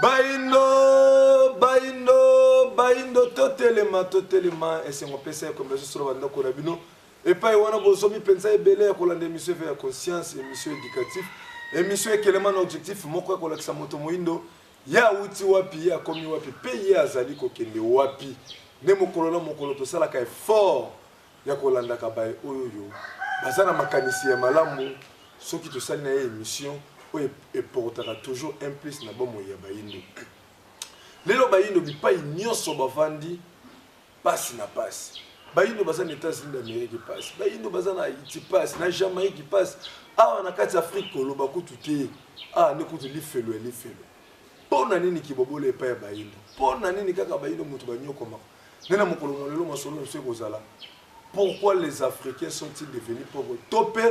Baindo, totelema, et c'est mon PC comme je suis dans Korabino. Et pas y a besoin penser belé pour l'émission vers la conscience, émission éducative, émission qui est un objectif, mon quoi pour l'accent moto moindo. Ya uti wapi ya komi wapi pays azali kokende wapi. Ne mokolo to sala ka effort ya kolanda ka bay oyo. Bazana makanisi ya malamu soki to sali na émission oyo eportera toujours un plus na bomo ya bayindo. Lelo bayindo bipai nyonso bavandi passe na passe. Bayindo bazana États-Unis d'Amérique passe. Bayindo bazana Haïti passe, na Jamaïque passe. Ah na kati Afrique koloba kututé. Ah ne kutu li felo. Pona nini kibobole pa ya bayindo. Pona nini kaka bayindo mutu banyokoma. Nena mokolo molelo masolo mse kozala. Pourquoi les Africains sont-ils devenus pauvres? Topé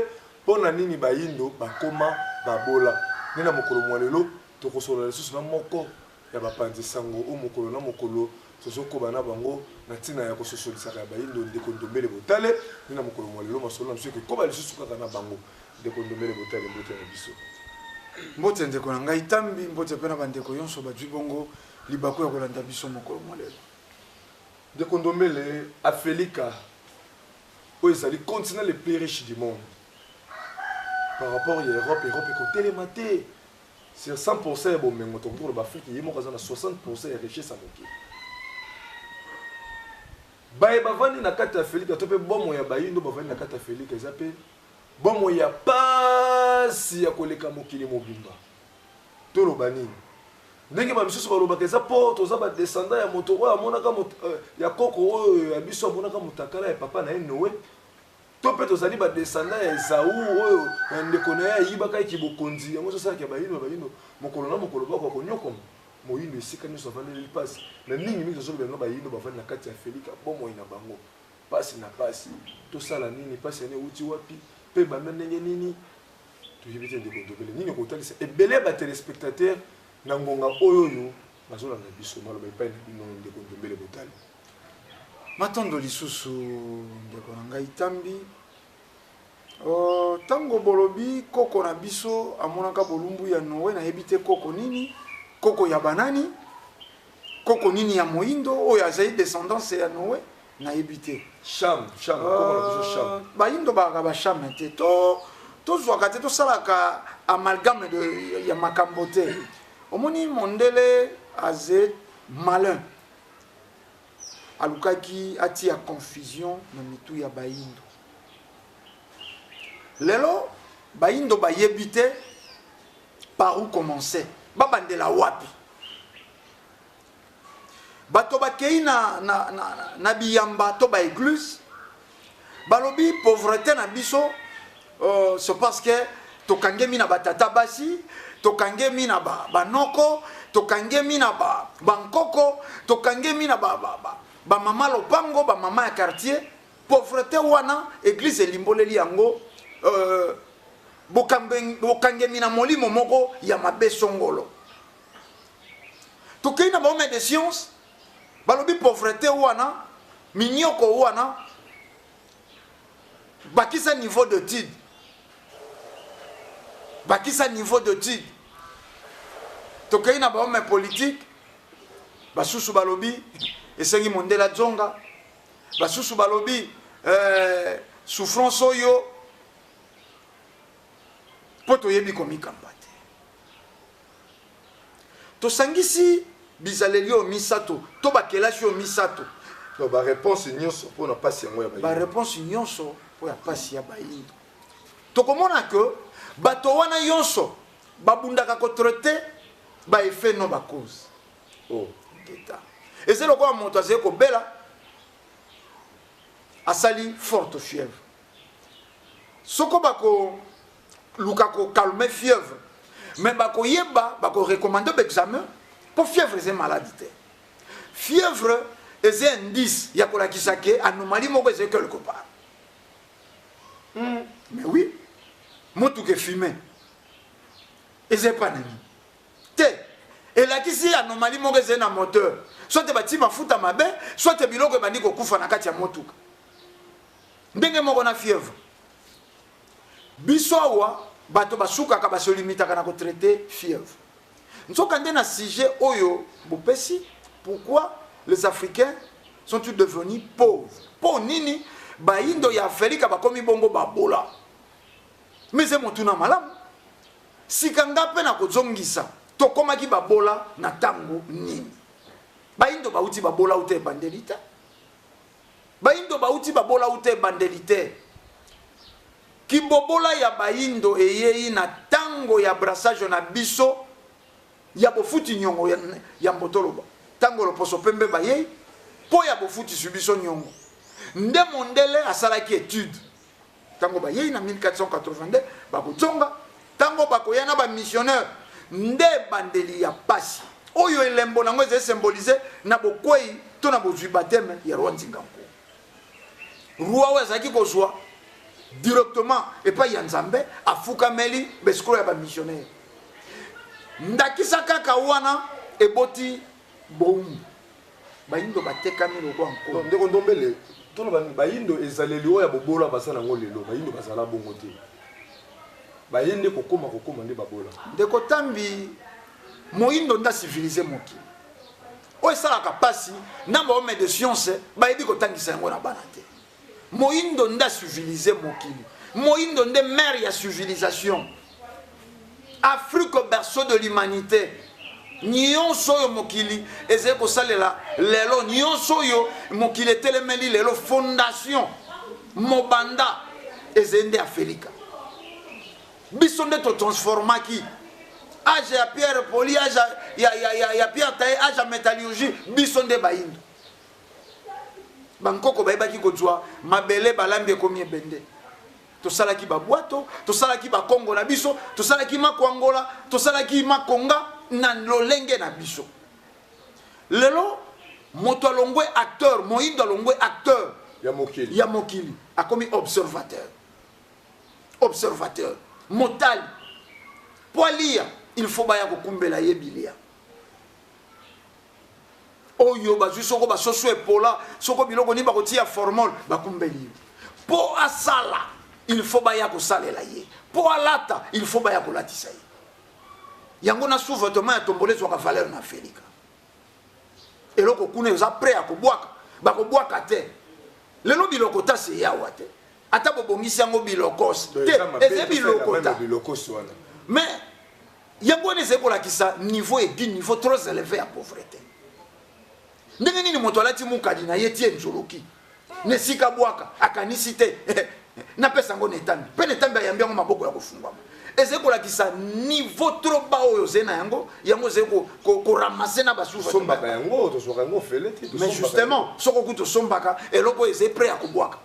pona nini bayindo bakoma babola. Nena mokolo molelo tokosola lisusu na moko ya bapanzi sango o mokolo na mokolo tozoko bana bango na tina ya kososolisa ya bayindo ndekondombele botale. Nena mokolo molelo masolo mse ko ba lisusu kaka na bango ndekondombele botale mbote na biso. Mbote ndeko na ngai tambi mbote pena bandeko yonso badwi bongo libako ya kolanda biso mokolo molelo. Ndeko Ndombele Afrika où ils allaient continent les plus riches du monde. Par rapport à l'Europe, l'Europe est télématé. C'est 100% bon mais pour l'Afrique, il y a 60% de richesse à moquer. Baye bavani na kata Afrika, topé bon moya bayi ndo bavani na kata Afrika, ils appellent bon moya pas si ya koleka mokili mobimba. Tolo bani. Ndenge ba misusu balobaka eza po toza ba descendant ya motoro amonaka ya koko oyo ya biso amonaka mutakala ya papa na ye Noé. To pe tozali ba descendant ya Esaú oyo ndeko na ye yibaka kibokonzi yango so sala ke bayino mokolo na mokolo bako konyoko moyindo esika nyonso avandeli pasi na ningi mingi tozoloba no bayindo bavandi na kati ya Afrika bomo ina bango pasi na pasi tosala nini pasi ane uti wapi pe banda ndenge nini toyebi te ndeko Ndombele nini kotalisa ebele ba téléspectateurs nangonga oyo bazola na biso maloba epai na bino ndeko Ndombele botali matondo lisusu ndeko na ngai tambi tango bolobi koko na biso amonaka bolumbu ya Noé na yebite koko nini koko ya banani koko nini ya moindo oyo azali descendance ya Noé na yebite Cham koko na biso Cham bayindo baka ba Cham te to zwaka te to salaka amalgame de ya makambo te. Omoni mondele azé malin alukaki ati ya confusion na mitu ya bayindo lelo bayindo bayebite par où commencer babandela wapi bato bakei na biyamba to ba église balobi pauvreté na biso c'est parce que tokangemi na batata basi tokangemi na banoko tokangemi na bankoko tokangemi na ba mama lopango ba mama ya quartier pauvreté wana église elimboleli yango bokangemi na molimo moko ya mabe songolo tokei na bahomme de science balobi pauvreté wana minyoko wana bakisa niveau d'étude bakisa niveau d'étude tokei na bahomme politique basusu balobi esengi mondela zonga basusu balobi souffrance oyo po toyebi komikamba te tosangisi bizaleli oyo misato to bakelasi oyo misato ba réponse nyonso po na pasi yango ya bayindo ba réponse nyonso po ya pasi ya bayindo tokomona que bato wana yonso babundaka kotraite ba effet no ba cause d'état et c'est lokola moto azali kobela asali forte fièvre soko bako luka ko calmer fièvre mais bako yeba bako recommander l'examen pour fièvre c'est maladie fièvre est un indice ya kolakisa ke anomalie moko est quelque part mais oui moto ke fumé et c'est pas nani te et là qui si anomalie moko est na moteur soit te bati mafuta mabe soit te biloko bandi ko kufa na kati ya motuka ndenge moko na fièvre biso awa bato basuka ka baso limita kana ko traiter fièvre nzokande na sujet oyo bopesi pourquoi les Africains sont-ils devenus pauvres? Po nini baindo ya Afrika bakomi bongo babola? Mais c'est motuna malamu. Sikanga pe na kozongisa tokomaki babola na tango nini? Baindo bauti babola ute bandelite. Baindo bauti babola ute bandelite. Kibobola ya baindo eyei na tango ya brassage na biso ya bofuti nyongo ya mbotoloba. Tango lo poso pembe bayei po ya bofuti subiso nyongo. Nde mondele asalaki étude. Tango bayei na 1482 bakozonga. Tango bakoyana ba missionnaire nde bandeli ya pasi. Oyo elembo nango eze symboliser na bokwei to na bozwi bateme ya roi Nzinganko. Roi wazaki kozwa directement et pas yanzambe afukameli besko ya ba missionnaire. Ndakisa kaka wana eboti boum. Baindo batekami loko anko. Ndeko ndombele tolo baindo ezaleli oya bobola basana ngo lelo baindo basala bongo te. Bayende kokoma nde babola. Ndeko tambi moindo nda civiliser mokili. O esalaka pasi na ba homme de science bayebi kotangisa yango na bana te. Moindo nda civiliser mokili. Moindo nde mère ya civilisation. Afrique berceau de l'humanité. Nyonso yo mokili eze ko salela lelo nyonso yo mokili telemeli lelo fondation mobanda ezende Afrika. Biso nde to transformaki age ya pierre poli age ya pierre taille age ya métallurgie biso nde baindo bankoko bayebaki kozwa mabele balambi ekomi ebende tosalaki babwato tosalaki bakongo na biso tosalaki makwangola tosalaki makonga na lolenge na biso lelo moto alongwe acteur moindo alongwe acteur ya mokili akomi observateur motali poilia il faut baya kokumbela yebilia oyo bazwi soko basoso epola soko biloko ni bakotia formol bakumbeli po asala il faut baya kosalela ye po alata il faut baya kolatisa ye yango na sous-vêtement ya tombolezwa ka valeur na Afrika eloko kuna eza prêt à kobwaka bakobwaka te lelo biloko ta se yawa te ata bobongisi yango bilokos te eze bilokos wana mais yango ne se kolakisa niveau et du niveau trop élevé à pauvreté ndenge nini moto alati mukadi na ye tie nzuluki ne sika bwaka akanisi te na pesa ngo netambi pe netambi ayambi yango maboko ya kofungwama eze kolakisa niveau trop bas oyo zena yango ze ko ramasser na basuva sombaka yango to soka yango fele te mais justement soko kuto sombaka eloko eze prêt à kobwaka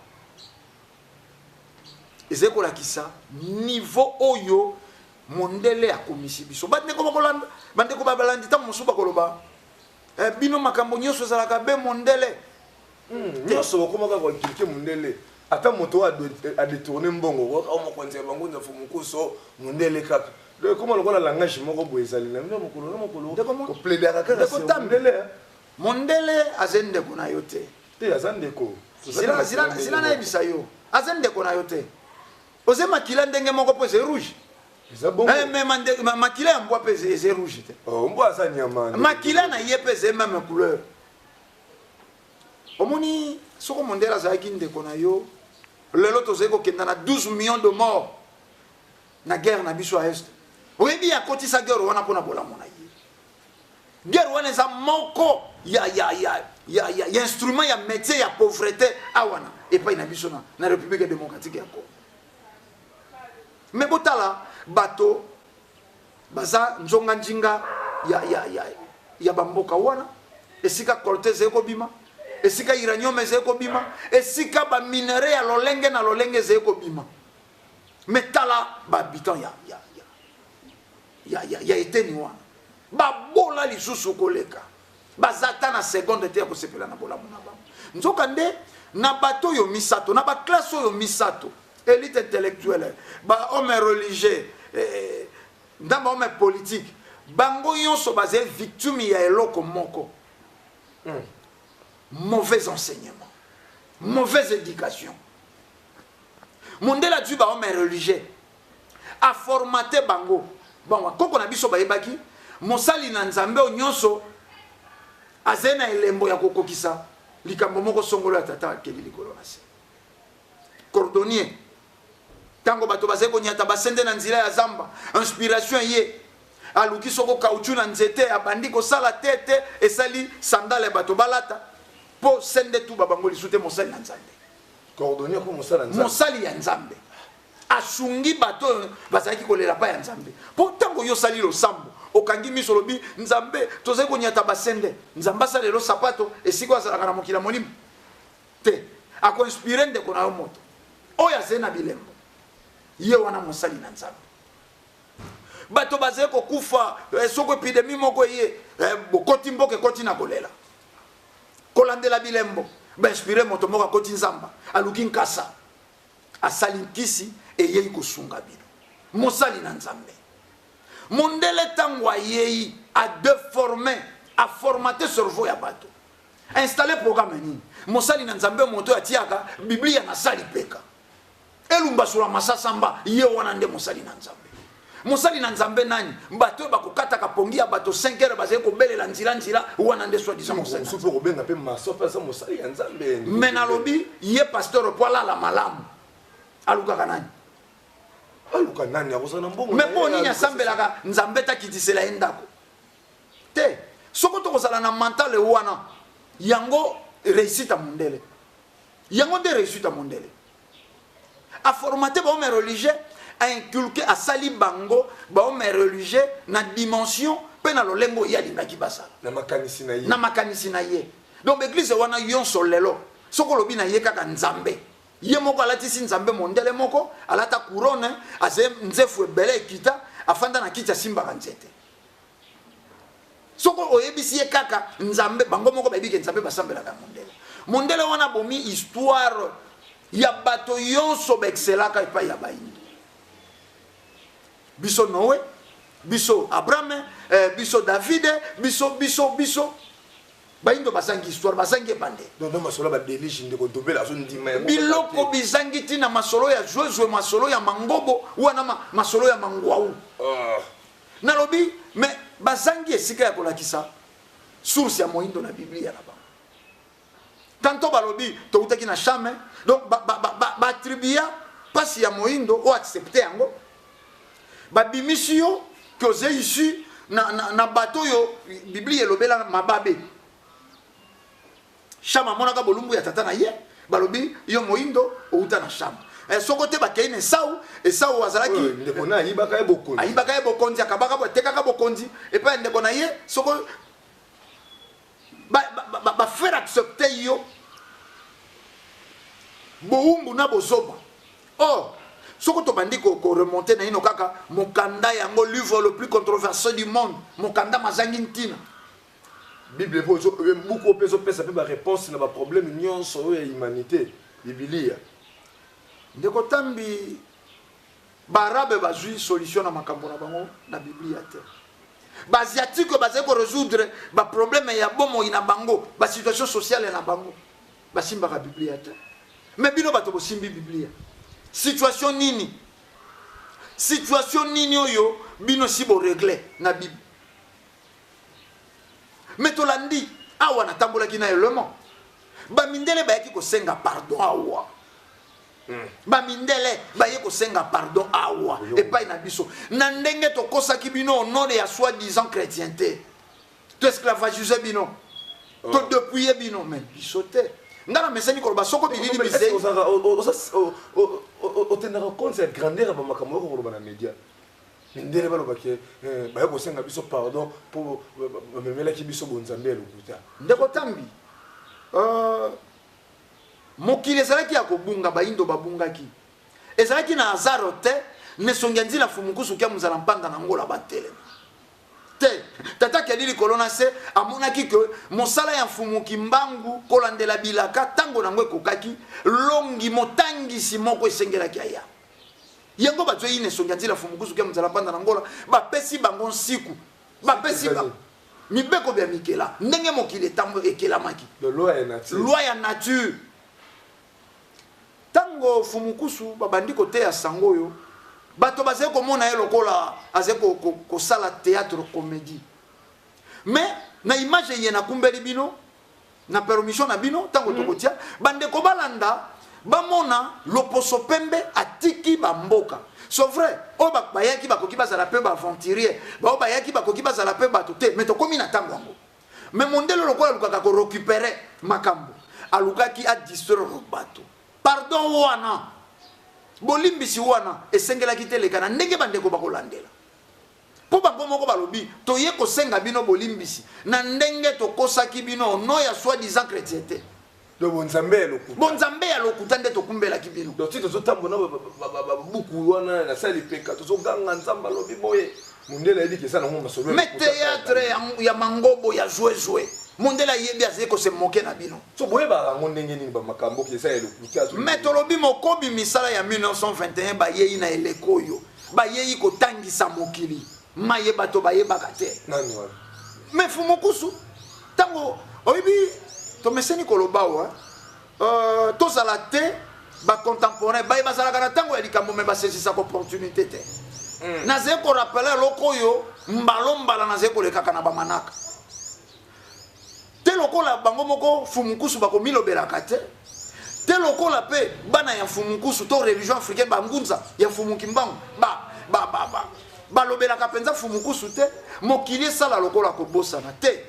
eze kolakisa niveau oyo mondele ya komisi biso bandeko bakolanda bandeko babalandi ta mosuba koloba bino makambo nyonso ezalaka be mondele nyonso bakomaka kokilike mondele ata moto a détourné mbongo o mokonzi ya bango nzafu mokuso mondele kaka comment lokola langage moko boye ezali na mokolo ko plaider kaka c'est mondele mondele azendeko na yo te azandeko zila na ebisa yo azendeko na yo te oze makila ndenge moko po c'est rouge mais makila ya mbwa pe c'est rouge te mbwa asa nyama makila na ye pe c'est même couleur omoni soko mondele azalaki ndeko na yo lelo tozali kokenda na 12 millions de morts na guerre na biso ya est oyebi akotisa guerre wana mpona bolamu na ye guerre wana eza moko ya instrument ya métier ya pauvreté awana epai na biso na république démocratique ya Congo mais botala bato baza nzonga njinga ya bamboka wana esika cortez ekobima esika uranium ezeko bima esika ba minerai ya lolenge na lolenge ezeko bima metala ba habitant ya eteni wana ba bola lisusu koleka bazata na seconde te ko sepela na bola mona ba nzoka nde na bato yo misato na ba classe yo misato élite intellectuelle ba homme religieux ndamba homme politique bango yonso baze victime ya eloko moko mauvais enseignement, mauvaise éducation. Mondela Djuba homme religieux a formaté bango. Bon, quand on a biso bayebaki, mosali na nzambe nyonso azena elembo ya kokokisa likambo moko songolo ya tata akeli likolo na se. Cordonnier tango bato bazeko nyata basende na nzila ya zamba inspiration ye aluki soko kauchu na nzete abandi kosala tete esali sandale bato balata po sende tu babango lisute mosali na nzambe. Cordonnier ko mosala nzambe. Mosali ya nzambe asungi bato bazaki kolela pa ya nzambe po tango yo sali lo sambo okangi miso lobi nzambe tozali konyata basende nzamba sa lelo sapato esiko azalaka na mokila molimo te ako inspire ndeko na yo moto oyo azali na bilembo ye wana mosali na nzambe. Bato bazali kokufa soko epidemi moko ye bokoti mboka ekoti na kolela kolandela bilembo bainspire moto moko akoti nzamba aluki nkasa asali nkisi eyei kosunga bino mosali na nzambe. Mondele tango ayei a déformé a formaté cerveau ya bato installé programme nini mosali na nzambe moto atiaka biblia na sali peka elumba sura masasamba ye wana nde mosali na nzambe. Mosali na nzambe nani bato bakokata kapongi ya bato 5 heures bazali kobelela nzila wana nde soit disant mosali supo kobenga pe masopa sa mosali ya nzambe. Menalobi ye pasteur poala la malamu alukaka nani aluka nani akosana mbongo mais po nini asambelaka nzambe takitisela endako te soko tokozala na mental wana yango réussite mondele yango de réussite mondele a formaté ba homme religieux a inculqué a sali bango ba homme religieux na dimension pe na lolengo ya lingaki basala na makanisi na ye donc église wana yonso lelo soko lobi na ye kaka nzambe ye moko alatisi nzambe mondele moko alata couronne aze nzefu ebele ekita afanda na kiti asimbaka nzete soko oyebisi ye kaka nzambe bango moko bayebike nzambe basambelaka mondele wana bomi histoire ya bato yonso baexcelaka epai ya bayindo biso Noé biso Abraham biso David biso bayindo basangi histoire basangi ebande donc masolo ba délige ndeko dobela zo ndima biloko bizangi tina masolo ya Josué masolo ya mangobo wana masolo ya mangwau nalobi mais bazangi esika ya kolakisa source ya moyindo na biblia na ba tanto balobi to utaki na chame donc ba attribuer pasi ya moyindo o accepter yango ba bimisio que oze ici na bato yo biblia elobela mababe Shama monaka bolumbu ya tata na ye balobi yo moindo outa na shama soko te bakei na Esau wazalaki ndeko na ayibaka ye bokonzi akabaka botekaka bokonzi epa ndeko na ye soko ba faire accepter yo boumbu na bozoba soko to bandi ko remonter na ino kaka mokanda yango livre le plus controversé du monde mokanda mazangi ntina Bible beaucoup peso pesa pe ba réponse na ba problème nyonso ya humanité biblia ndeko tambi barabe bazui solution na makambo na bango na biblia te ba asiatique bazai ko résoudre ba problème ya bomo ina bango ba situation sociale na bango ba simba ka biblia te mais bino bato bo simbi biblia situation nini oyo bino si bo régler na bible metolandi awa na tambola kina elemo ba mindele ba yaki ko senga pardon awa bamindele baye kosenga pardon awa epai na biso na ndenge tokosaki bino au nom de ya soi-disant chrétienté to esclavagisé bino to dépouiller bino mais biso te ngana meseni koloba soko bilili bisei otendaka compte ya grandeur ba makambo ko koloba na média ndele balobaki baye kosenga biso pardon pour bamemelaki biso bonzambe ya lokuta ndeko tambi mokili ezalaki ya kobunga bayindo babungaki ezalaki na azaro te nesongi ya nzila fumukusu kia muzala mpanda na ngola batelema te tata keli likolo na se amonaki ke mosala ya mfumuki mbangu kolandela bilaka tango nango ekokaki longi motangisi moko esengelaki aya yango bato yi nesongi ya nzila fumukusu kia muzala mpanda na ngola bapesi bango nsiku bapesi bango mibeko bya mikela ndenge mokili etambo ekelamaki loi ya nature tango fumukusu babandi koteya sango yo bato bazali komona ye lokola azali kosala théâtre comédie mais na image ye na kumbeli bino na permission na bino tango tokotia bande ko balanda bamona loposo pembe atiki bamboka. C'est vrai, o ba bayaki bakoki bazala pe ba aventurier, ba bayaki bakoki bazala pe bato te, mais to komi na tango ngo. Mais mondelo lokola lukaka ko récupérer makambo. Alukaki a distraire bato. Pardon wana. Bolimbisi wana esengela kiteleka na ndenge bande ko bakolandela. Po bango moko balobi toye ko senga bino bolimbisi na ndenge to kosaki bino no ya soi-disant chrétienté. Bonzambe lokuta. Bonzambe ya lokuta nde to kumbela kibino. Donc tu zotambo na buku wana na sali peka to zoganga nzamba lobi boye. Mundela yedi kesa na ngoma solo. Mais théâtre ya mangobo ya jouer. Mundela yebi azeko se moquer na bino. So boye ba ngondenge nini ba makambo kesa ya lokuta. Mais tolobi mokobi misala ya 1921 ba yeyi na elekoyo. Ba yeyi ko tangisa mokili. Maye bato ba yebaka te. Nani wana? Mais fumukusu tango oyibi to meseni kolobawa tozala te ba contemporain ba bazala kana tango ya likambo me ba saisissa opportunité te. Naze ko rappeler lokoyo mbala naze ko lekaka na ba manaka. Te lokola bango moko fumukusu ba ko milobelaka te. Te lokola pe bana ya fumukusu to religion africaine ba ngunza ya fumukimbango ba lobelaka penza fumukusu te mokili sala lokola ko bosana te.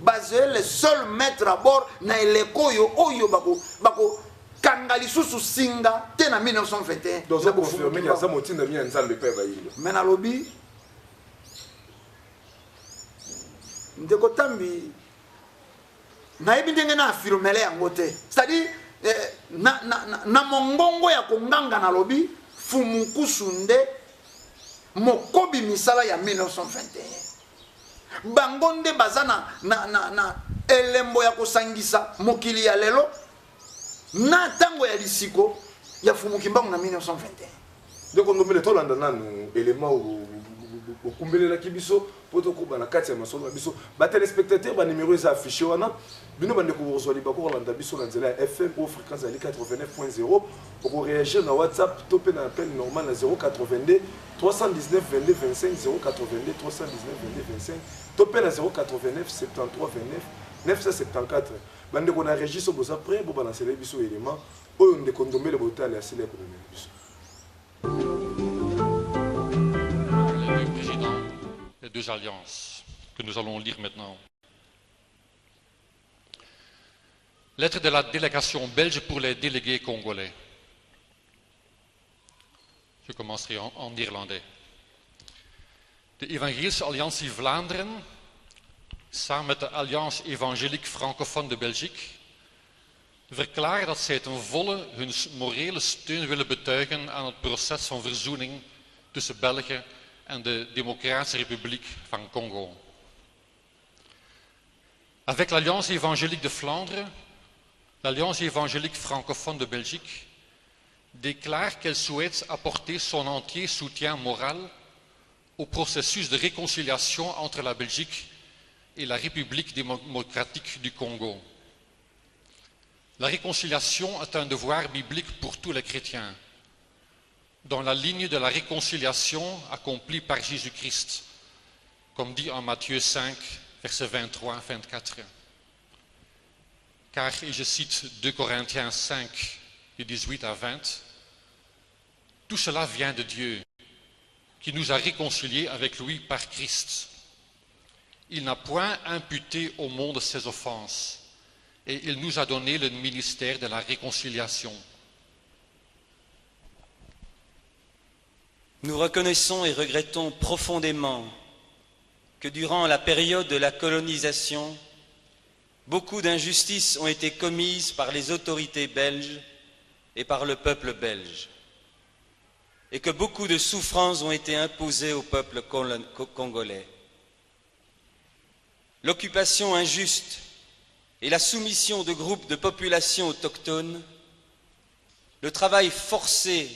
Basé le seul maître à bord na elekoyo oyo bako kangali susu singa te na 1921. Donc ça confirme que ça motinda mi nzambe pe ba yilo. Mais na lobi ndeko tambi na yebi ndenge na affirmele yango te. C'est-à-dire na mongongo ya konganga na lobi fumukusu nde mokobi misala ya 1921. Bangonde bazana na elembo ya kosangisa mokili ya lelo na tango ya lisiko ya fumukimbango na 1921. Donc on doit tolanda nanu élément au kumbelela kibiso poto ko na kati ya masolo biso ba téléspectateurs ba numéro est affiché wana bino bande ko rozwa libako kolanda biso na nzela FM au fréquence ali 89.0 pour réagir na WhatsApp topé na appel normal na 082 319 22 25 082 319 22 25 topé na 089 73 29 974 bande ko na registre boza prêt bo ba na sele biso élément oyo ndeko ndombele botal ya sele ko biso. Les deux alliances que nous allons lire maintenant. Lettre de la délégation belge pour les délégués congolais. Je commencerai en irlandais. De Evangelische Alliantie Vlaanderen, samen met de Alliance Evangelique Francophone de Belgique, verklaren dat zij ten volle hun morele steun willen betuigen aan het proces van verzoening tussen België en de Démocratische République van Congo. Avec l'Alliance évangélique de Flandre, l'Alliance évangélique francophone de Belgique déclare qu'elle souhaite apporter son entier soutien moral au processus de réconciliation entre la Belgique et la République démocratique du Congo. La réconciliation est un devoir biblique pour tous les chrétiens, dans la ligne de la réconciliation accomplie par Jésus-Christ, comme dit en Matthieu 5, versets 23-24. Car, et je cite 2 Corinthiens 5, de 18 à 20, tout cela vient de Dieu, qui nous a réconciliés avec lui par Christ. Il n'a point imputé au monde ses offenses, et il nous a donné le ministère de la réconciliation. Nous reconnaissons et regrettons profondément que durant la période de la colonisation, beaucoup d'injustices ont été commises par les autorités belges et par le peuple belge, et que beaucoup de souffrances ont été imposées au peuple congolais. L'occupation injuste et la soumission de groupes de populations autochtones, le travail forcé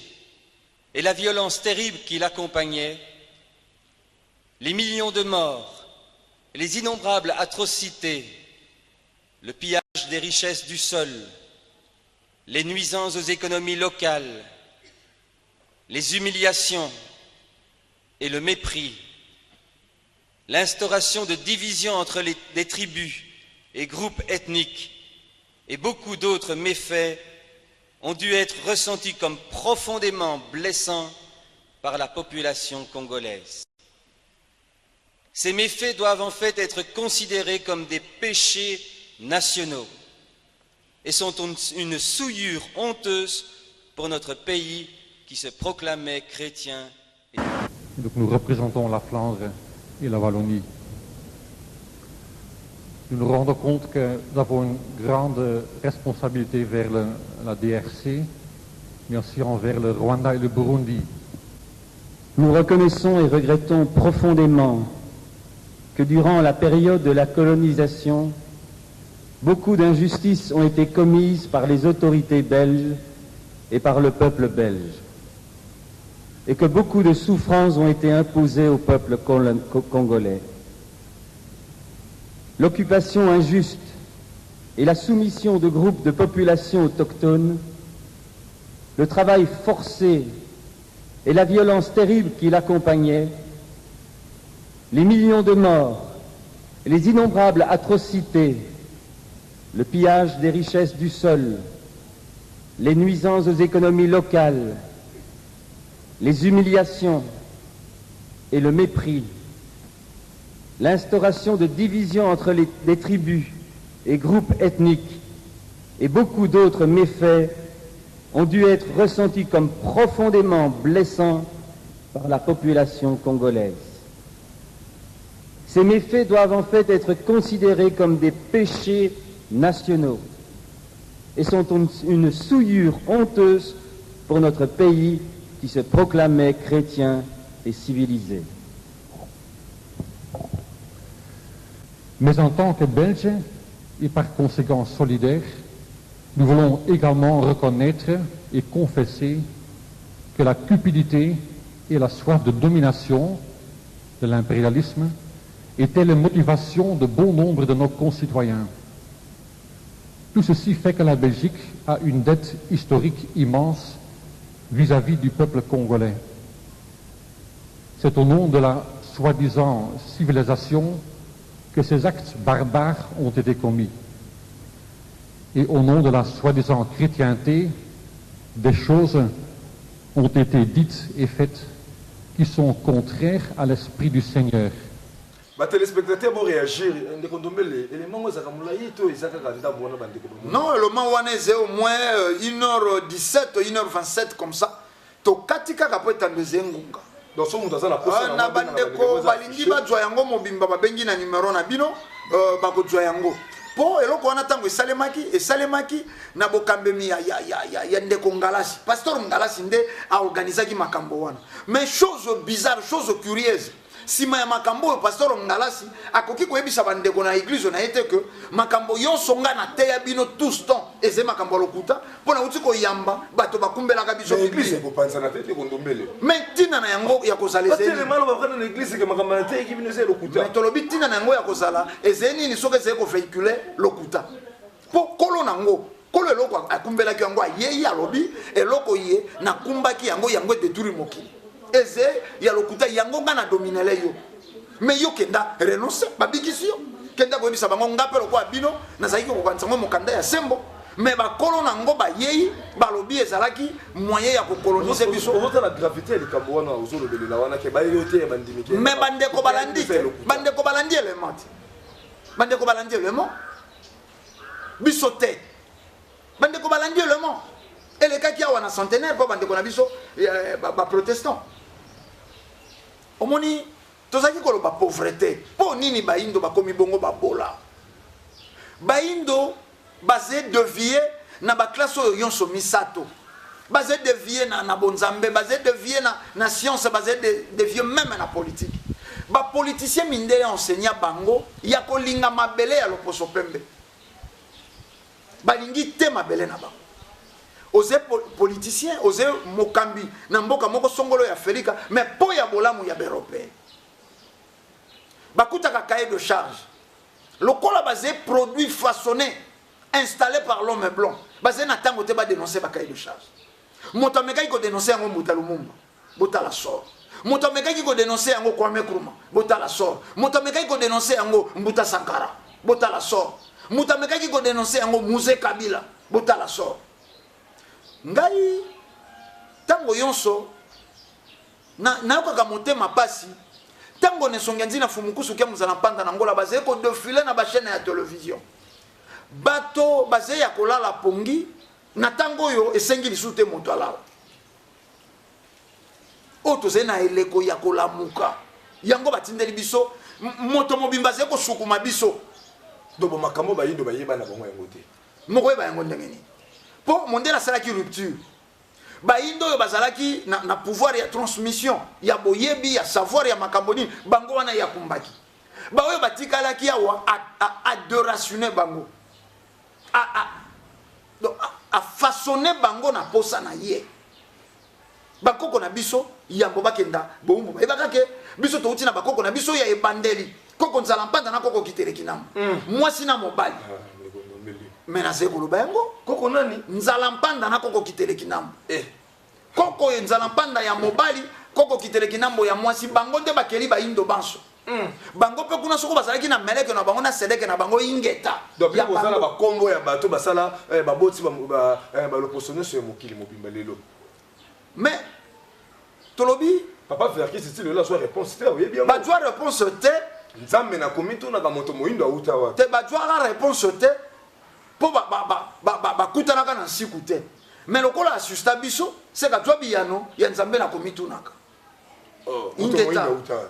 et la violence terrible qui l'accompagnait, les millions de morts, les innombrables atrocités, le pillage des richesses du sol, les nuisances aux économies locales, les humiliations et le mépris l'instauration de divisions entre les tribus et groupes ethniques et beaucoup d'autres méfaits ont dû être ressentis comme profondément blessants par la population congolaise. Ces méfaits doivent en fait être considérés comme des péchés nationaux et sont une souillure honteuse pour notre pays qui se proclamait chrétien. Donc nous représentons la Flandre et la Wallonie. Nous nous rendons compte que nous avons une grande responsabilité vers la DRC, mais aussi envers le Rwanda et le Burundi. Nous reconnaissons et regrettons profondément que durant la période de la colonisation, beaucoup d'injustices ont été commises par les autorités belges et par le peuple belge, et que beaucoup de souffrances ont été imposées au peuple congolais. L'occupation injuste et la soumission de groupes de populations autochtones, le travail forcé et la violence terrible qui l'accompagnait, les millions de morts, les innombrables atrocités, le pillage des richesses du sol, les nuisances aux économies locales, les humiliations et le mépris, l'instauration de divisions entre les tribus et groupes ethniques et beaucoup d'autres méfaits ont dû être ressentis comme profondément blessants par la population congolaise. Ces méfaits doivent en fait être considérés comme des péchés nationaux et sont une souillure honteuse pour notre pays qui se proclamait chrétien et civilisé. Mais en tant que Belges, et par conséquent solidaires, nous voulons également reconnaître et confesser que la cupidité et la soif de domination de l'impérialisme étaient les motivations de bon nombre de nos concitoyens. Tout ceci fait que la Belgique a une dette historique immense vis-à-vis du peuple congolais. C'est au nom de la soi-disant civilisation que ces actes barbares ont été commis. Et au nom de la soi-disant chrétienté, des choses ont été dites et faites qui sont contraires à l'esprit du Seigneur. Les téléspectateurs vont réagir. Non, le moment c'est au moins 1h17, 1h27 comme ça. Tokatika kapeta ndezengunga. Donc so mutaza na posa na bandeko balingi bajwa yango mobimba babengi na numéro na bino bakozwa yango. Po eloko wana tango esalemaki na bokambemi ya ndeko Ngalasi. Pasteur Ngalasi nde a organisaki makambo wana. Mais chose bizarre, chose curieuse. Sima ya makambo pasteur Ngalasi akoki koyebisa bandeko na église na ete que makambo yonso nga na teya bino tous temps eze makambo lokuta pona uti ko yamba bato bakumbelaka biso église ko panza na tete ko ndombele. Mais tina na yango ya kozala eze. Parce que malo ba na église ke makambo na tete ki bino ze lokuta. Mais tolobi tina na yango ya kozala eze nini soke ze ko véhiculer lokuta. Po kolo nango kolo eloko akumbelaki yango ayeyi alobi eloko ye na kumbaki yango détruire mokili. Eze ya lokuta yango nga na dominele yo. Mais yo kenda renoncer babikisi yo. Kenda ko bisa bango ngapelo kwa bino na zaiki ko kwanza mokanda ya sembo. Mais ba kolona ngo ba yeyi balobi ezalaki moyen ya ko coloniser biso. Comment la gravité elle kambo wana ozolo belela wana ke ba yote bandimike. Mais bandeko balandi élément. Bandeko balandi élément. Bisote. Bandeko balandi élément. Et les cas qui ont un centenaire, bandeko na biso ba protestant. Omoni tozaki ko ba pauvreté. Po nini baindo ba komi bongo ba bola. Baindo basé de vie na ba classe yonso misato. Basé de vie na bonzambe, basé de vie na science, basé de vie même na politique. Ba politicien minde enseignant bango ya ko linga mabele ya loposo pembe. Balingi te mabele na bango. Osé politicien, osé mokambi, na mboka moko songolo ya Afrika, mais po ya bolamu ya Européen. Bakuta ka cahier de charge. Lokola basé produit façonné, installé par l'homme blanc. Basé na tango te ba dénoncer ba cahier de charge. Moto ameka ko dénoncer ngo Muta Lumumba. Bota la sort. moto amekaki ko dénoncer yango Kwame Nkrumah bota la sort moto amekaki ko dénoncer yango Mbuta Sankara bota la sort moto amekaki ko dénoncer yango Mzee Kabila bota la sort ngai tango yonso na yoka motema pasi tango ne songa nzina fumukusu ke muzana panda na ngola baze ko défiler na ba chaîne ya télévision bato baze ya kolala pongi na tango yo esengi lisute moto alala oto zena eleko ya kolamuka yango batindeli biso moto mobimba ze ko sukuma biso dobo makambo ba yindo ba yeba na bango yango te moko yeba yango ndenge ni po mondela sala ki rupture ba yindo yo bazalaki na pouvoir ya transmission ya boyebi ya savoir ya makamboni bango wana ya kumbaki ba oyo batikala ki awa adorationner bango a façonner bango na posa na ye bakoko na biso yambo bakenda boumbu ebaka ke biso touti na bakoko na biso ya ebandeli koko nzala mpanda na koko kiteleki namu mwasi na mobali mena zeko lubango koko nani nzala mpanda na koko kiteleki namu koko nzala mpanda ya mobali koko kiteleki nambo ya mwasi bango nde bakeli ba indo banso bango pe kuna soko bazalaki na meleke na bango na sedeke na bango ingeta ya bazala ba kombo ya bato basala ba boti ba loposone sur mokili mobimba lelo mais tolobi papa Verki c'est le la soit réponse te oui bien ba joie réponse te nzambe na komito na moto moindo auta wa te ba joie la réponse te po ba kutana kana siku te mais lokola asusta biso c'est ka joie biyano ya nzambe na komito naka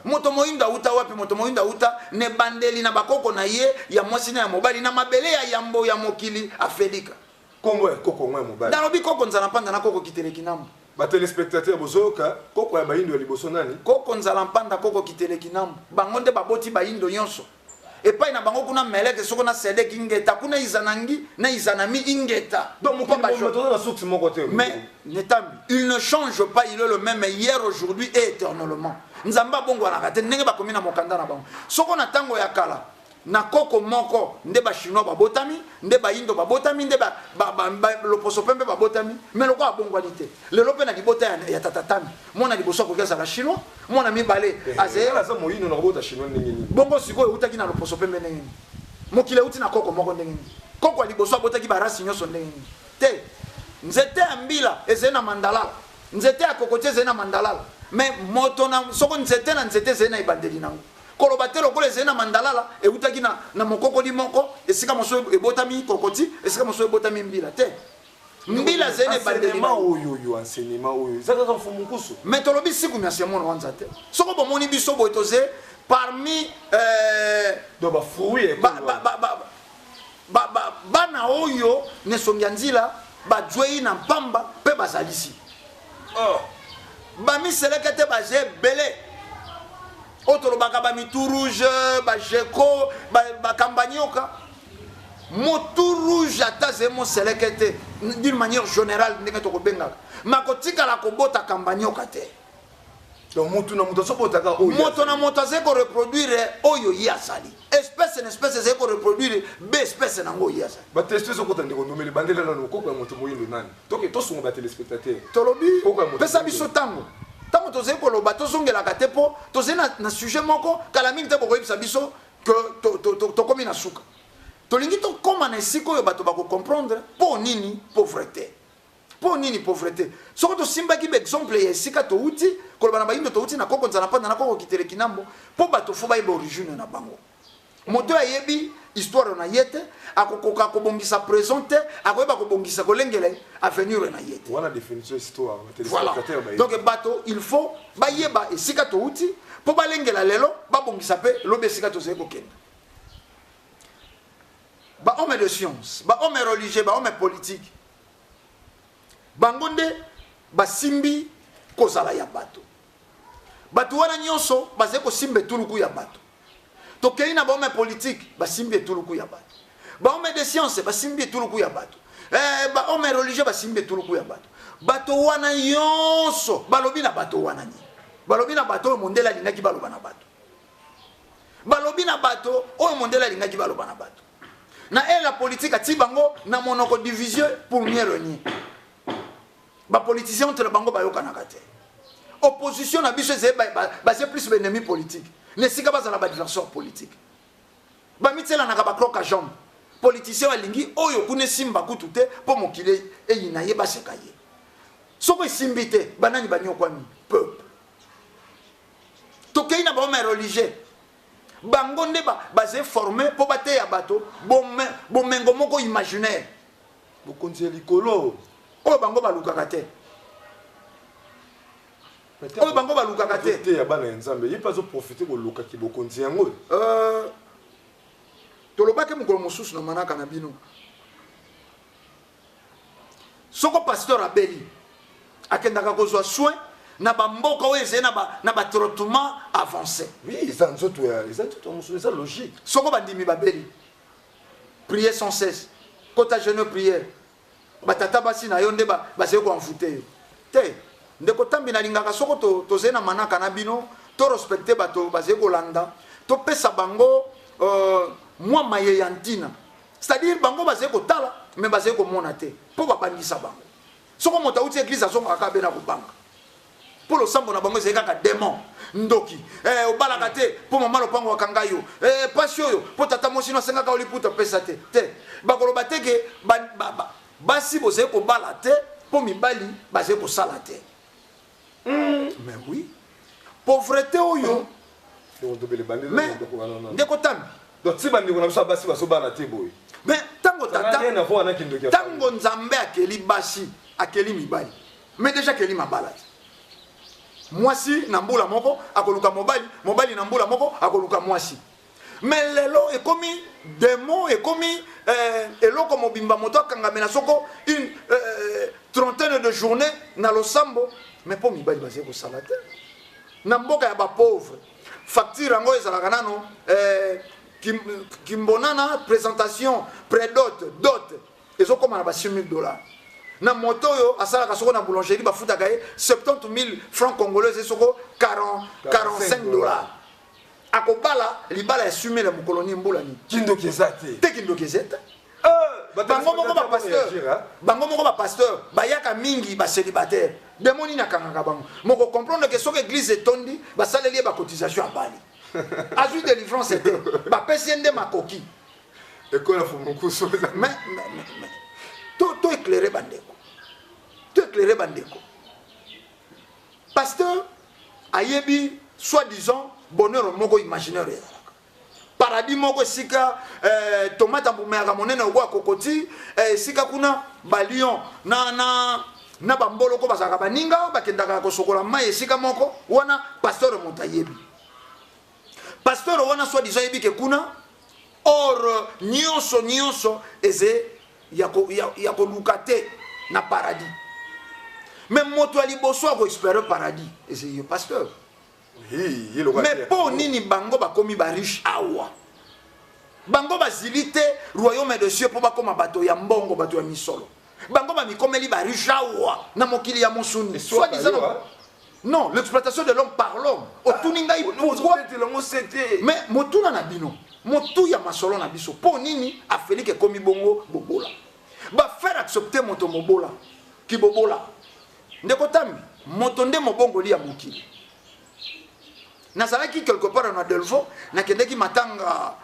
moto moindo auta wapi moto moindo auta ne bandeli na bakoko na ye ya mwasi na ya mobali na mabele ya yambo ya mokili afedika kombo koko mwa mobali dalobi koko nzala mpanda na koko kiteleki nambo ba téléspectateur bozoka koko ya bayindo ya liboso nani koko nzala mpanda koko kiteleki nambo bango nde baboti bayindo nyonso epai na bango kuna meleke soko na sedeki ingeta kuna izanangi na izanami ingeta donc moto na source moko te mais netambi il ne change pas il est le même hier aujourd'hui et éternellement nzamba bongo wana te ndenge bakomi na mokanda na bango soko na tango ya kala na koko moko nde ba chinois babotami nde ba indo babotami nde ba loposo pembe babotami mais loko abongwani te lelo pe na libota ya tatatami mona liboso ko kesa la chinois mona mibale azela za moyino na robota chinois ndenge ni bongo sikoyo utaki na loposo pembe ndenge ni mokile uti na koko moko ndenge ni koko liboso abotaki barasi nyoso ndenge ni te nzete ya mbila ezena mandalala nzete ya kokotie ezena mandalala mais moto na soko nzete na nzete ezena ibandeli nango koloba te lokola ezali na mandalala eutaki na mokokoli moko esika moso ebotami kokoti esika moso ebotami mbila te mbila ezali na ebandelima oyo enseignement oyo ezaka kaka mfumukusu mais tolobi siku miasi ya mona wanza te soko bomoni biso boye toze parmi donc bafruit bana oyo nesongi ya nzila bajwei na mpamba mpe bazalisi bamiseleke te baje ebele otolobaka bamitu rouge bajeko bakambanyoka motu rouge ata ze moseleke te d'une manière générale ndenge tokobengaka makotikala kobota kambanyoka te donc motu na moto asobotaka oyo moto na moto azali koreproduire oyo ye azali espèce na espèce ezali koreproduire be espèce nango oyo ye azali batelespèce okota ndeko nomeli bandela nano koko ya moto moyindo nani toke tosunga batelespectateur tolobi pesa biso ntango ntango tozali koloba tozongelaka te mpo tozali na sujet moko kala mingi te bokoyebisa biso ke tokomi na suka tolingi tokóma na esika oyo bato bakocomprendre mpo nini pauvreté mpo nini pauvreté soko tosimbaki baexemple ya esika touti koloba na bayindo touti na koko nzala mpanda na koko kiteleki nambo mpo bato fo bayeba origine na bango moto ayebi histoire na ye te akokoka kobongisa présent te akoyeba kobongisa kolengela avenir na ye te wana définition histoire voilà donc bato il faut bayeba esika touti mpo balengela lelo babongisa mpe lobi esika tozali kokenda bahomme de science bahomme religieux bahomme politique bango nde basimbi kozala ya bato bato wana nyonso bazali kosimba etuluku ya bato tokei na bahomme politique basimbi etuluku ya bato bahomme de science basimbi etuluku ya bato bahomme religieux basimbi etuluku ya bato bato wana nyonso balobi na bato wana nini balobi na bato oyo mondele alingaki baloba na bato balobi na bato oyo mondele alingaki baloba na bato na la politique ati bango na monoko division pour mieux régner bapoliticien entre bango bayokanaka te opposition na biso c'est plus l'ennemi politique ne sika pas na adversaire politique ba mitela na ba croque à jambe politicien alingi oyo kune simba kutute po mokile eyina ye baseka ye soko simbite banani banyokwami peuple tokei na ba religieux bango nde bazé formé po bate ya bato bomengo moko imaginaire bokonzi likolo oyo bango balukaka te oyo bango balukaka te ya bana nzambe ye pas profiter ko luka ki bokonzi yango tolobaki mokolo mosusu na manaka na bino soko pasteur abeli akendaka kozwa soin na bamboka oyo ezali na batraitement avancé oui eza nzoto mosusu eza logique soko bandimi babeli prier sans cesse kota jeune prière batata basi na yo nde bazali koanfute yo te ndeko tambi nalingaka soko tozali na manaka na bino to respecte bato bazali kolanda topesa bango mwa maye ya ntina c'est-à-dire bango bazali kotala mais bazali komona te mpo babangisa bango soko moto auti église azongaka abe na kobanga mpo losambo na bango ezali kaka démon ndoki obalaka te mpo mama lopango wakanga yo pasi oyo mpo tata mosino asengaka oliputa pesa te bakoloba teke basi bozali kobala te mpo mibali bazali kosala te mais oui pauvreté oyo mais ndeko tambi donc si bandeko na biso basi bazobala te boye mais tango nzambe akeli basi akeli mibali mais déjà akeli mabala te mwasi na mbula moko akoluka mobali na mbula moko akoluka mwasi mais lelo ekomi démon ekomi eloko mobimba moto akangamela soko une trentaine de journée na losambo mais po mibali bazali kosala te na mboka ya bapauvre facture yango ezalaka nano kimbonana présentation dot ezokoma na ba $6,000 na moto oyo asalaka soko na boulangerie bafutaka ye 70 000 francs congolais soko $45 akobala libala ya sumela mukoloni mbulani kindoki ezate te kindoki ezate bango moko bapasteur bayaka mingi bacélibataire demoni nakangaka bango moko comprendre que soki église etondi basaleli ye bacotisation ya bali azwi délivrance ete bapesi ye nde makoki ekola fumukuso mais to éclairer bandeko pasteur ayebi soi-disant bonheur moko imaginaire ezalaka paradis moko esika tomate ambumeyaka monene oko akokoti esika kuna balion na bamboloko bazalaka baninga bakendaka kosokola mai esika moko wana pasteur moto ayebi pasteur wana soi-disant ayebi ke kuna or nyonso eze ya koluka te na paradis mais moto aliboso akoespere paradis eze yo pasteur mais po nini bango bakomi bariche awa bango bazili te royaume de cieux po bakoma bato ya mbongo bato ya misolo bango bamikomeli bariche awa na mokili ya mosuni non l'exploitation de l'homme par l'homme otuni ngai pourquoi mais motuna na bino motu ya masolo na biso po nini afeli ke komi bongo bobola ba faire accepter moto mobola ki bobola ndeko tambi moto nde mobongoli ya mokili nazalaki quelque part na Delvaux nakendeki matanga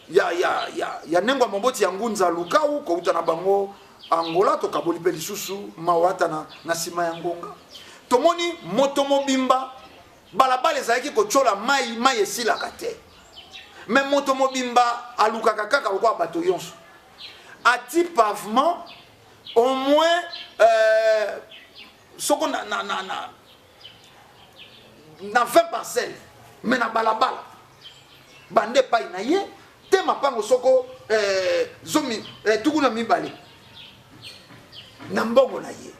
ya nengwa moboti ya ngunza lukau kouta na bango Angola tokaboli pe lisusu mawata na sima ya ngonga tomoni moto mobimba balabala ezalaki kochola mai esilaka te mais moto mobimba alukaka kaka lokwa bato yonso ati pavement au moins soko na 20 parcelles mais na balabala bande pai na ye te mapango soko zomi tukuna mibale na mbongo na ye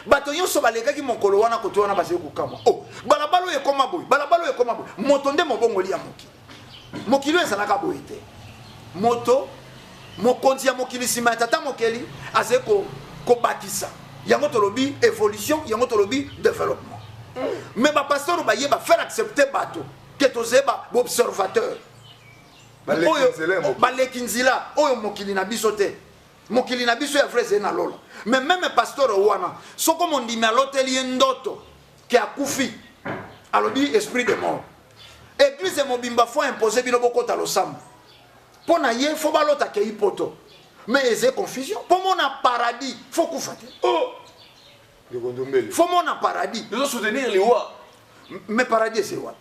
bato nyonso balekaki mokolo wana koto wana bazali kokama balabala oyo ekoma boye moto nde mobongoli ya mokili oyo ezalaka boye te moto mokonzi ya mokili nsima ya tata mokeli azali kobakisa yango tolobi évolution yango tolobi développement mais bapasteur baye bafaire accepter bato ke tozali baobservateur baleki nzela oyo mokili na biso te mokili na biso ya vrai ezali na lola mais même pasteur wana soko mondimi aloteli ye ndoto qui a koufi alobi esprit de mort église et mobimba faut imposer bino bokota losamba pour na ye faut balota ke ipoto mais c'est confusion pour mon paradis faut koufa Oh, faut mon paradis ils ont soutenir les rois. mais paradis c'est quoi?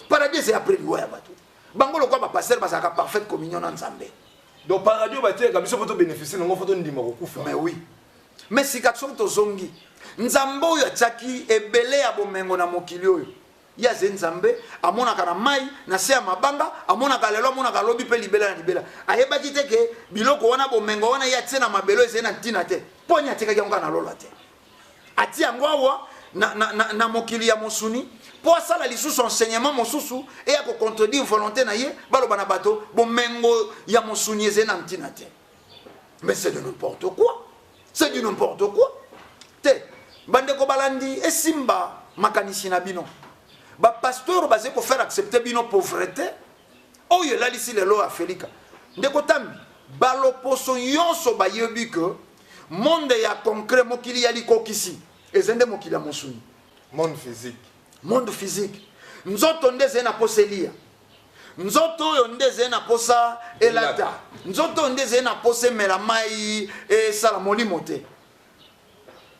Paradis c'est après lui ya bato bangolo kwa ba pasteur ba saka parfaite communion na nzambe. Donc paradis ba tie comme ça faut bénéficier non faut ndima ko kufa. Mais oui, mais si katso to zongi nzambe oyo ataki ebele ya bomengo na mokili oyo ya ze nzambe amona kana mai na se ya mabanga amona ka lelo amona ka lobi pe libela na libela ayeba kiteke biloko wana bomengo wana ya tsena mabelo eze na ntina te ponya tika yango na lola te ati yango awa na mokili ya mosuni po asala lisusu enseignement mosusu e ya ko contredire volonté na ye baloba na bato bomengo ya mosuni eze na ntina te. Mais c'est de n'importe quoi. C'est du n'importe quoi. Te bandeko balandi esimba makanisi na bino ba pasteur basé ko faire accepter bino pauvreté oyo la lisi lelo Afrika ndeko tambi balo poso yonso ba yebi que monde ya concret mokili ya likokisi ezende mokili ya mosuni monde physique nzoto ndeze na poselia nzoto oyo ndeze na posa elata nzoto ndeze na pose melamai e sala molimo te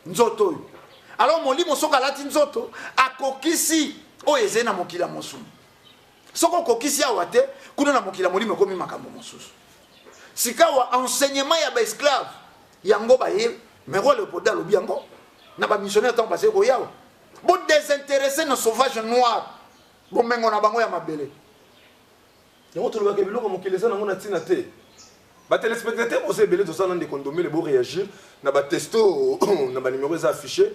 nzoto oyo alors molimo soka lati nzoto akokisi oyo eze na mokila mosusu soko kokisi awa te kuna na mokila molimo komi makambo mosusu sikawa enseignement ya ba esclave yango ba ye mais role poda lobi yango na ba missionnaire tant passé ko yawa bo désintéressé na sauvage noir bo mengo na bango ya mabele yango to lobaka biloko mokili za nango na tina te ba téléspectateurs aussi belé to ça dans des condomés les beaux réagir na ba testo na ba numéro za affiché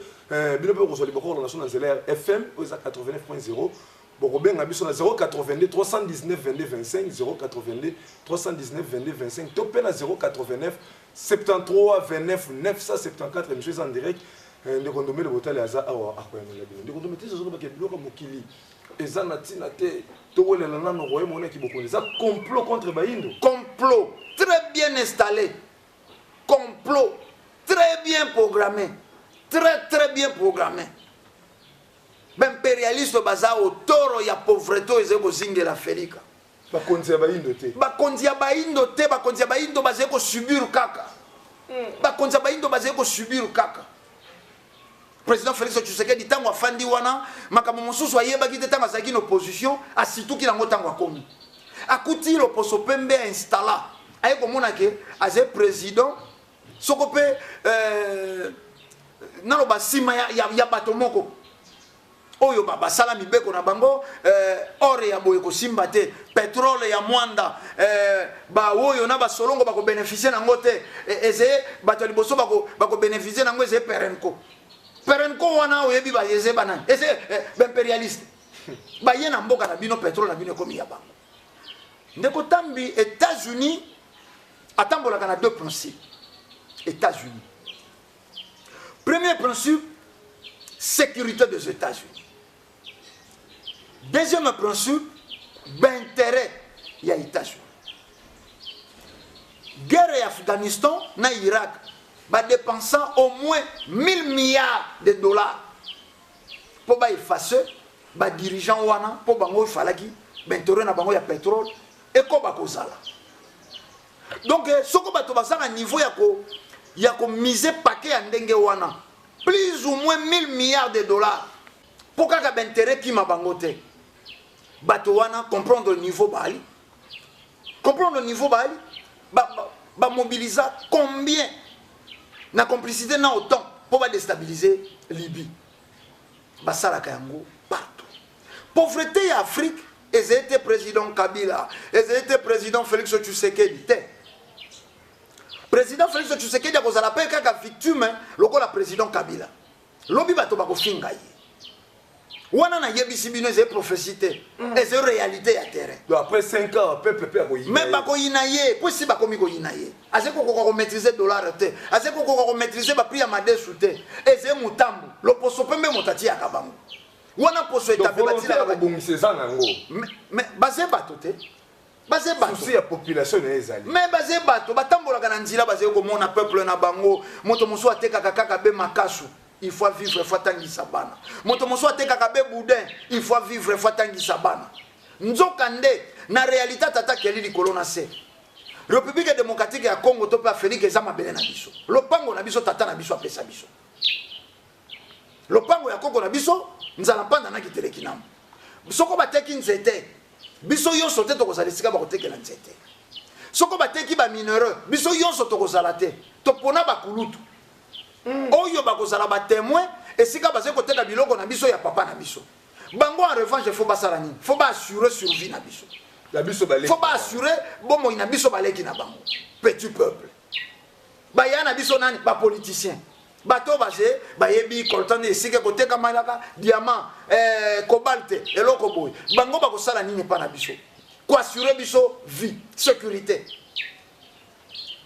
bino pe ko so liboko na national zelaire FM aux 89.0 boko benga biso na 082 319 22 25 082 319 22 25 to pe na 089 73 29 974 monsieur en direct de condomé le botal aza awa akoyana la bino de condomé te zo ba ke biloko mokili eza na tina te to wele la nano roye mona ki boko ça complot contre Bayindo complot très bien installé complot très bien programmé très bien programmé b'impérialiste baza au toro ya pauvreté ezeko zingela Afrika bakonzi ya Bayindo te bakonzi ya Bayindo bazeko subir kaka bakonzi ya Bayindo bazeko subir kaka. Président Félix Tshisekedi tango afandi wana makambo mosusu ayebaki te tango azalaki na opposition asituki nango tango akomi akuti loposo pembe installa aye komona ke aze président soko pe naloba nsima ya bato moko oyo basala mibeko na bango ore ya boye kosimba te pétrole ya mwanda oyo na basolongo bakobénéficie nango te eze bato liboso bakobénéficie nango eze Perenko wana oyebi ba yeze banani ese b'impérialiste ba yena mboka na bino pétrole na bino komi ya bango ndeko tambi États-Unis atambola kana deux principes États-Unis premier principe sécurité des États-Unis deuxième principe d'intérêt ya États-Unis guerre ya Afghanistan na Irak ba dépensant au moins 1000 milliards de dollars pour ba effacer ba dirigeant wana pour bango falaki bentore na bango ya pétrole et ko ba kozala donc soko bato basanga niveau ya ko miser paquet ya ndenge wana plus ou moins 1000 milliards de dollars pour kaka bentore ki mabango te bato wana comprendre le niveau bali ba mobiliser combien na complicité na autant pour ba déstabiliser Libye basalaka yango partout pauvreté en Afrique ils étaient président Kabila ils étaient président Félix Tshisekedi président Félix Tshisekedi a kozala pe kaka victime lokola président Kabila lobi bato bakofinga ye wana na yebisi bino eze prophétie te eze réalité ya terrain donc après 5 ans peuple a koyina même bakoyina ye po si bakomi koyina ye azeko ko maîtriser dollar te azeko ko maîtriser ba prix ya madesu te eze mutambu loposo pembe motati ya kabango wana poso etape batila ba bongisa zango mais bazé bato te bazé bato souci ya population na ezali mais bazé bato batambola kana nzila bazé ko mona peuple na bango moto moso ateka kaka be makasu il faut vivre, il faut tangisa bana. Moto moso atekaka be boudin, il faut vivre, il faut tangisa bana. Nzokande na réalité tata keli likolo na se. République démocratique ya Congo to pe Afrique ezama bele na biso. Lopango na biso tata na biso apesa biso. Lopango ya Congo na biso nzala panda na kiteleki namu. Soko bateki nzete. Biso yonso te tokozala sika ba kotekela nzete. Soko bateki ba mineureux, biso yonso tokozala te. Topona ba kulutu. Oyo ba kozala ba témoin et sika ba se koteka biloko na biso ya papa na biso. Bango en revanche faut ba sala nini? Faut ba assurer survie na biso. Faut pas assurer bon mo ina biso baleki na bango. Petit peuple. Ba ya na biso nani ba politicien. Bato base ba yebi coltan esike koteka malaka diamant cobalt eloko boy. Bango ba ko sala nini pa na biso. Ko assurer biso vie, sécurité.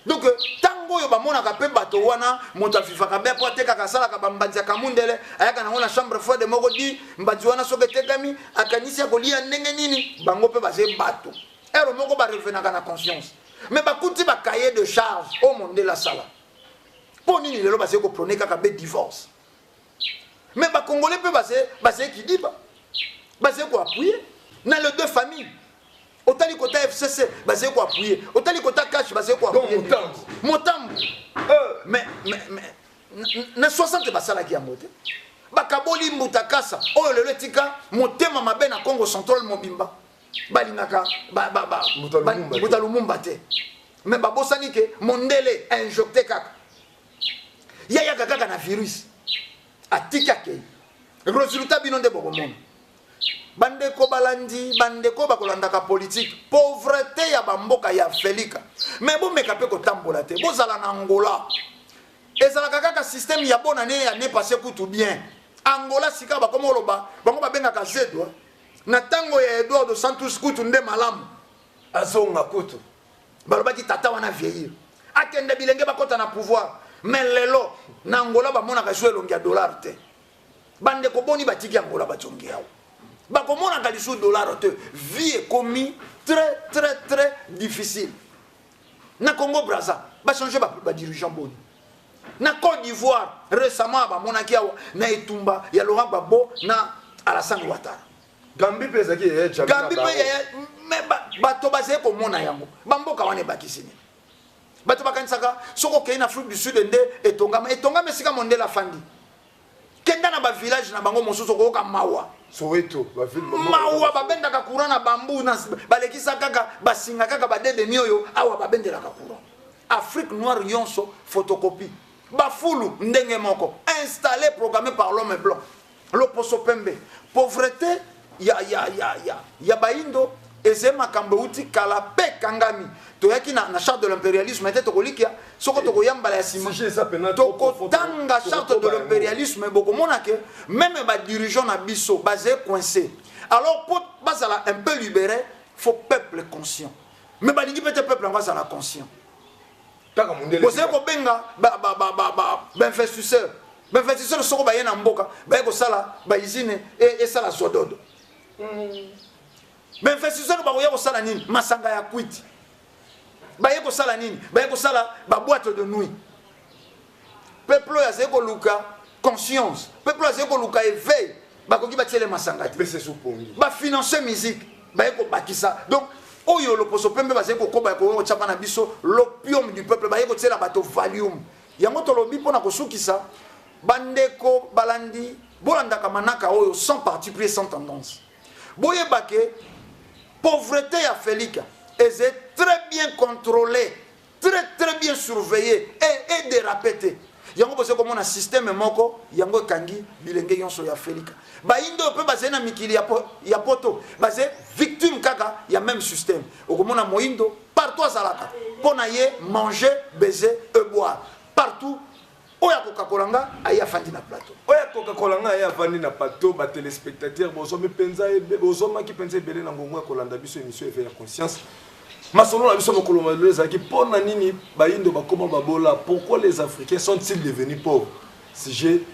Donc tango yo ba mona ka pe bato wana moto afifaka be po teka ka sala ka bambanza ka mundele ayaka na ngona chambre froide moko di mbanzi wana soke tekami akanisi ya kolia ndenge nini bango pe base bato ero moko ba revenaka na conscience mais ba kuti ba cahier de charge au monde la sala po nini lelo base ko prôner kaka be divorce mais ba congolais pe base équilibre base ko appuyer na les deux familles. Autant du côté FCC, basé quoi appuyer. Autant du côté cash, basé quoi appuyer. Motambo. Mais, na 60 basala qui a monté. Bakaboli mutakasa. Oh le tika, motema mabe na Congo Central mobimba. Balingaka, Mutalumumba te. Mais babosani ke mondele injecté kaka. Yaya kaka na virus. Atika ke. Résultat binonde bobomona. Bandeko balandi, bandeko bakolandaka politique, pauvreté ya bamboka ya Felika. Mais bon meka pe ko tambola te. Bozala na Angola. Ezala kaka système ya bonne année ya ne passé tout bien. Angola sika ba komo loba, bango ba benga ka zedwa. Na tango ya Eduardo Santos kutu nde malamu. Azonga kutu. Baloba ki tata wana vieillir. Akende bilenge bakota na pouvoir. Mais lelo na Angola ba mona ka jouer longi ya dollar te. Bandeko boni batiki Angola batongi yawo. Bakomona kalisu dollar te vie est commis très difficile. Na Congo Brazza ba changer ba dirigeant bon. Na Côte d'Ivoire récemment ba monaki na Etumba ya Laurent Gbagbo na Alassane Ouattara. Gambie pesa ki e jambe. Gambie pe mais bato basé ko mona yango. Bamboka wane bakisini. Bato bakanisaka soko ke na Afrique du Sud nde etongama sika mondela fandi. Kenda na ba village na bango mosusu ko ka mawa. Soweto ba ville mawa babenda ka courant na bambu na balekisa kaka basinga kaka badede nioyo awa babendela ka courant. Afrique noire yonso photocopie. Bafulu ndenge moko installé programmé par l'homme blanc. Loposo pembe. Pauvreté ya baindo ezema kambeuti kala pe kangami. Toyaki na charte de l'impérialisme était tokolikia soko tokoyamba la sima tokotanga charte de l'impérialisme bokomona ke même ba dirigeant na biso basé coincé. Alors pour basala un peu libéré, faut peuple conscient. Mais ba lingi peut peuple en la conscient. Taka mondele. Vous savez ko benga investisseur. Investisseur soko ba yena mboka, ba ko sala ba usine et sala sododo. Investisseur ba ko sala nini? Masanga ya kwiti. Baye ko sala nini? Baye ko sala ba boîte de nuit. Peuple ya zeko luka conscience. Peuple ya zeko luka éveil. Ba ko ki ba tiele masanga te. Pese supongi. Ba financer musique. Baye ko bakisa. Donc oyo lo poso pembe ba zeko ko ba ko chapa na biso l'opium du peuple baye ko tiela bato valium. Yango to lobi pona ko sukisa bandeko balandi bolanda kamanaka oyo sans parti pris sans tendance. Boye baké pauvreté ya Felika. Elles sont très bien contrôlées, très bien surveillées et dérapétées. Yango bose comme un système moko, yango kangi bilenge yonso ya Felika. Ba indo pe basé na mikili ya poto, basé victime kaka ya même système. Okomona moindo partout azalaka. Pona ye manger, baiser et boire. Partout oya Coca-Cola nga aya fandi na plateau. Oya Coca-Cola nga aya fandi na plateau ba téléspectateurs bozo me penza e bozo ma ki penza belé na ngongo kolanda biso émission éveil ya conscience. Masolo na biso mokolo maleza ki pona nini ba indo ba koma babola pourquoi les Africains sont-ils devenus pauvres? Si j'ai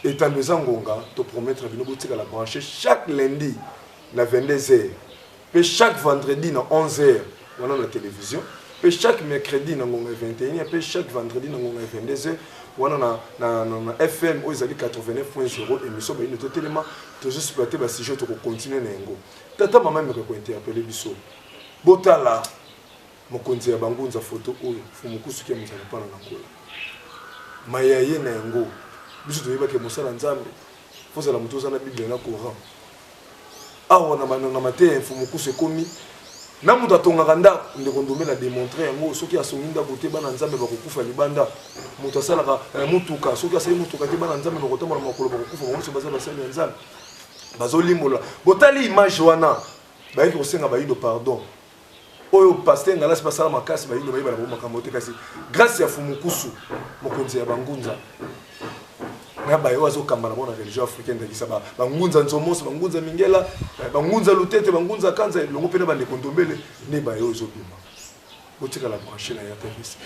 étant de Zangonga te promettre bino botika la brancher chaque lundi na 22h et chaque vendredi na 11h on a la télévision Puis chaque mercredi, na ngonga 21, puis chaque vendredi, na ngonga 22h, on a na FM, où ils avaient 89.0, émission, bah, il nous tellement, toujours exploité, bah, si je te continue, n'engo. Tata maman me reconnaît, appelé biso. Botala, mon konzi ya bangunza photo, oyo, fumukusu kia mzana pana na kola. Mayaye n'engo. Biso tu yeba ke mosala nzambe. Foza la mutoza na Bible na Coran. Awa na mate fumukusu ekomi. Na mutu atongaka ndako ndeko ndomela démontrer yango soki asongi ndako te bana nzambe bakokufa libanda mutu asalaka mutuka soki asali mutuka te bana nzambe bakotambola makolo bakokufa bango so baza basali ya nzambe bazolimbola botali image wana bayaki kosenga bayindo pardon oyo pasteur ngalasi basala makasi bayindo bayibala bo makambo te kasi grâce ya fumukusu mokonzi ya bangunza na bayo azokambana bona religion africaine ndakisa bangunza nzomoso bangunza mingela bangunza lutete bangunza kanza longo pena bande kondombele ne bayo ezobima botika la brancher na ya service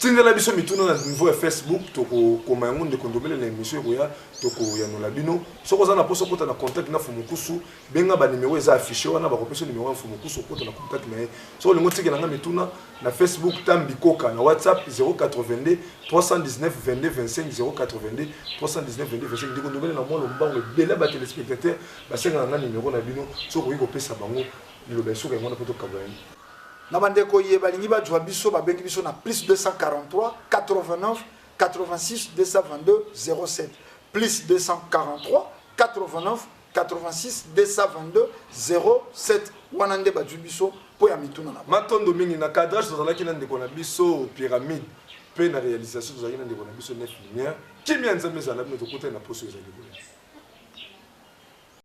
tindela biso mituna na niveau ya Facebook toko koma yango nde kondombele na émission ya toko ya no labino soko za na poso kota na contact na fumukusu benga ba numéro eza affiché wana ba kopesa numéro ya fumukusu kota na contact na ye so lengo tika na mituna na Facebook Tambikoka na WhatsApp 082 319 22 25 082 319 22 25 ndiko ndobele na molo mbango bela ba téléspectateurs ba senga na numéro na bino so ko pesa bango liloba soka ngona poto kabani na bandeko ye balingi bajwa biso babengi biso na plus 243 89 86 222 07 plus 243 89 86 222 07 wana nde bajwa biso po ya mituna na matondo mingi na cadrage tozalaki na ndeko na biso pyramide pe na réalisation tozalaki na ndeko na biso 9 lumière kimia nzambe ezala bino tokuta na poso ezali boye